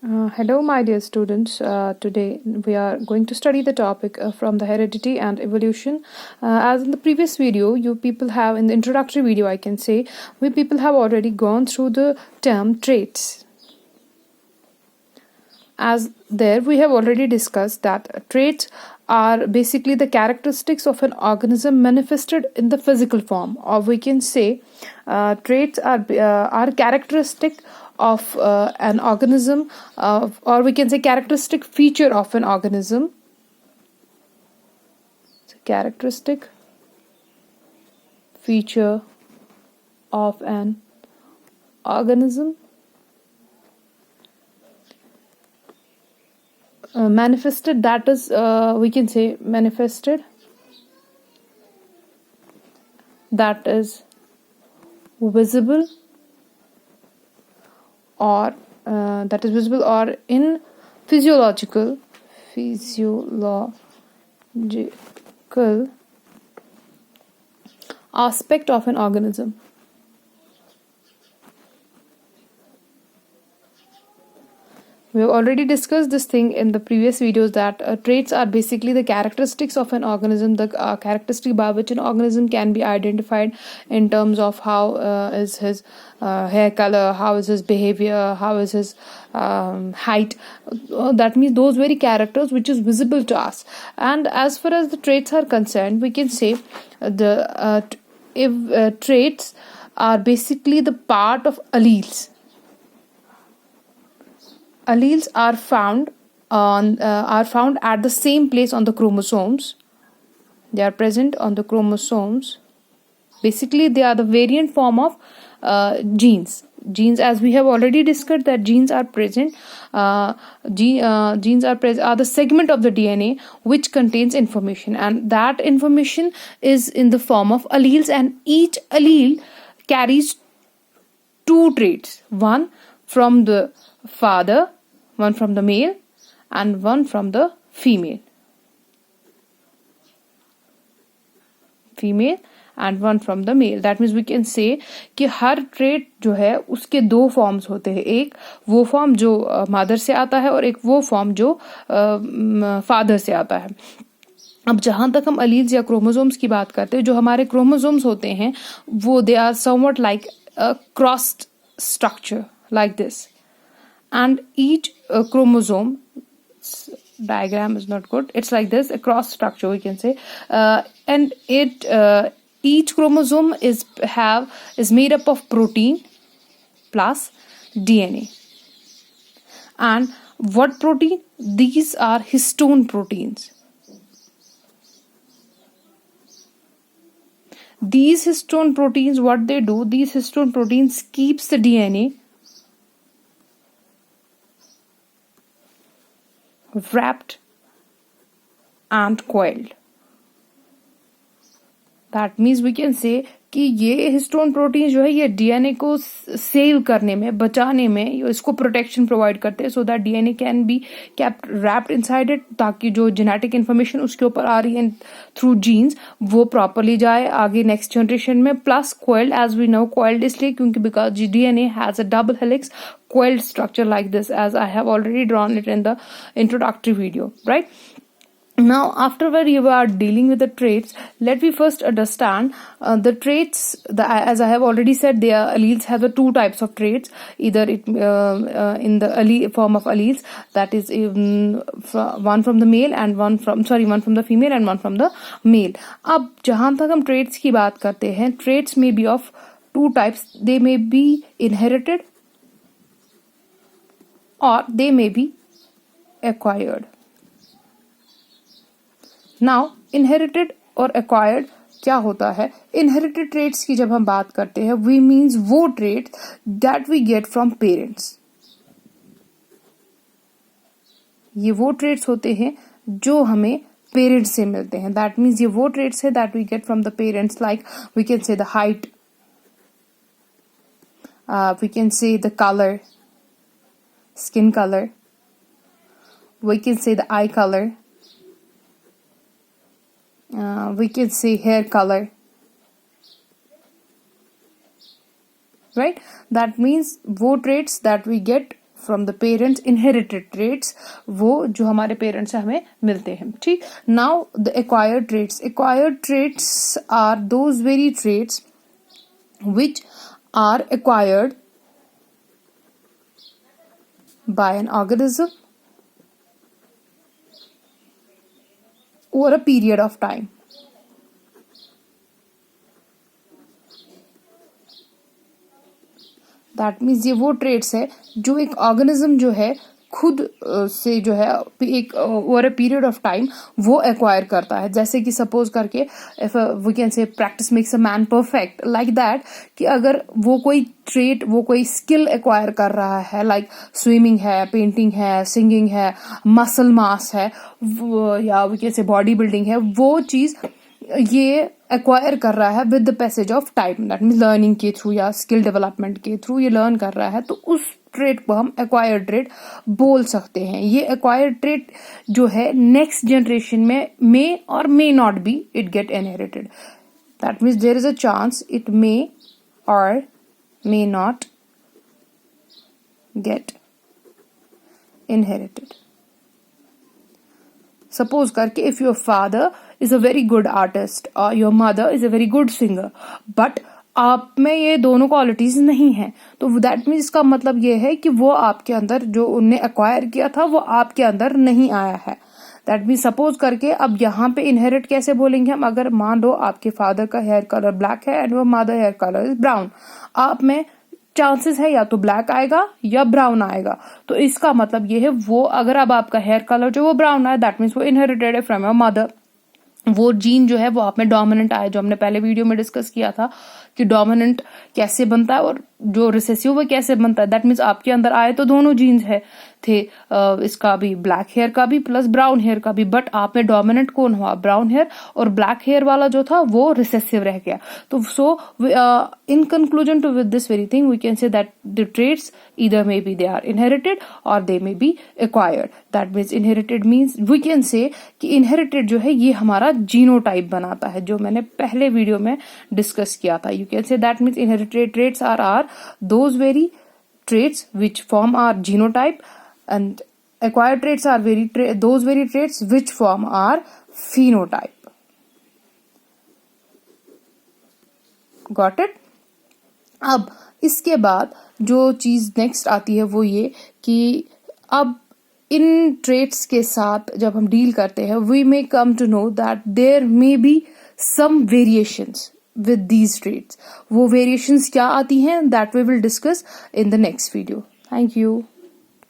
Hello, my dear students. Today we are going to study the topic from the heredity and evolution. As in the previous video, you people have, in the introductory video, I can say, we people have already gone through the term traits. As there, we have already discussed that traits are basically the characteristics of an organism manifested in the physical form, or we can say traits are characteristic of an organism, or we can say characteristic feature of an organism. It's a characteristic feature of an organism manifested, that is, we can say manifested, that is visible, or in physiological aspect of an organism. We have already discussed this thing in the previous videos that traits are basically the characteristics of an organism, the characteristic by which an organism can be identified in terms of how is his hair color, how is his behavior, how is his height. That means those very characters which is visible to us. And as far as the traits are concerned, we can say traits are basically the part of alleles. Alleles are found at the same place on the chromosomes. They are present on the chromosomes. Basically, they are the variant form of genes. Genes, as we have already discussed, that genes are present. Genes are the segment of the DNA which contains information, and that information is in the form of alleles. And each allele carries two traits: one from the father, one from the male, and one from the female and one from the male. That means we can say कि हर trait जो है उसके दो forms होते हैं. एक वो form जो mother से आता है और एक वो form जो father से आता है. अब जहां तक हम अलील्स या क्रोमोसोम्स की बात करते हैं, जो हमारे क्रोमोसोम्स होते हैं वो they are somewhat like a crossed structure like this. And each chromosome diagram is not good, it's like this, a cross structure we can say, and each chromosome is made up of protein plus DNA. And what protein? These are histone proteins. These histone proteins, what they do, these histone proteins keeps the DNA wrapped and coiled. That means we can say कि ये histone protein जो है ये DNA को save करने में, बचाने में, इसको प्रोटेक्शन प्रोवाइड करते हैं, so that DNA can be kept wrapped inside it, ताकि जो जेनेटिक इन्फॉर्मेशन उसके ऊपर आ रही है थ्रू जीन्स वो प्रॉपरली जाए आगे नेक्स्ट जनरेशन में. Plus coiled, as we know, coiled इसलिए क्योंकि because DNA has a double helix coiled structure like this, as I have already drawn it in the introductory video, right? Now, afterward you are dealing with the traits. Let me first understand the traits. As I have already said, their alleles have the two types of traits. Either it in the form of alleles, that is one from the male and one from the female and one from the male. अब जहां तक हम traits की बात करते हैं, traits may be of two types. They may be inherited or they may be acquired. Now, inherited और acquired क्या होता है? Inherited traits की जब हम बात करते हैं, we means वो traits that we get from parents. ये वो traits होते हैं जो हमें parents से मिलते हैं. That means ये वो traits है that we get from the parents, like we can say the height, we can say the color, skin color, we can say the eye color, we can say hair color, right? That means वो traits that we get from the parents, inherited traits, वो जो हमारे parents से हमें मिलते हैं, ठीक। Now the acquired traits are those very traits which are acquired by an organism over a period of time. That means ये वो ट्रेट्स है जो एक ऑर्गेनिज्म जो है खुद से जो है एक over a period of time वो एक्वायर करता है। जैसे कि सपोज करके if we can say practice makes a man perfect, like that, कि अगर वो कोई ट्रेट, वो कोई स्किल एक्वायर कर रहा है, लाइक स्विमिंग है, पेंटिंग है, सिंगिंग है, मसल मास है, या we can say body building है, वो चीज ये एक्वायर कर रहा है with the passage of time, that means learning के थ्रू या स्किल डेवलपमेंट के थ्रू ये लर्न कर रहा है, तो उस ट्रेट को हम एक्वायर्ड ट्रेट बोल सकते हैं। ये एक्वायर्ड ट्रेट जो है नेक्स्ट जनरेशन में may or may not be it get inherited, that means there is a chance it may or may not get inherited. Suppose करके if your father is a very good artist or your mother is a very good singer, but आप में ये दोनों qualities नहीं है, तो that means इसका मतलब ये है कि वो आपके अंदर जो उनने एक्वायर किया था वो आपके अंदर नहीं आया है। दैट मीन्स सपोज करके अब यहाँ पे इनहेरिट कैसे बोलेंगे हम, अगर मान लो आपके फादर का हेयर कलर ब्लैक है and your mother hair colour is brown, आप में चांसेस है या तो ब्लैक आएगा या ब्राउन आएगा, तो इसका मतलब ये है वो अगर अब आपका हेयर कलर जो वो ब्राउन आया, दैट मीन्स वो इनहेरिटेड है फ्रॉम योर मदर। वो जीन जो है वो आप में डोमिनेंट आया, जो हमने पहले वीडियो में डिस्कस किया था कि डोमिनेंट कैसे बनता है और जो रिसेसिव वो कैसे बनता है। दैट मीन्स आपके अंदर आए तो दोनों जीन्स है थे, इसका भी ब्लैक हेयर का भी प्लस ब्राउन हेयर का भी, बट आप में डोमिनेंट कौन हुआ, ब्राउन हेयर, और ब्लैक हेयर वाला जो था वो रिसेसिव रह गया। तो so in conclusion to with this very thing we can say that the traits either maybe they are inherited or they may be acquired. That means inherited means we can say कि inherited जो है ये हमारा genotype बनाता है, जो मैंने पहले वीडियो में डिस्कस किया था। You can say that means inherited traits are those very traits which form our genotype, and acquired traits are those very traits which form our phenotype. Got it? अब इसके बाद जो चीज नेक्स्ट आती है वो ये कि अब इन ट्रेट्स के साथ जब हम डील करते हैं we may come to know that there may be some variations with these traits. वो वेरिएशंस क्या आती हैं that we will discuss in the next video. Thank you.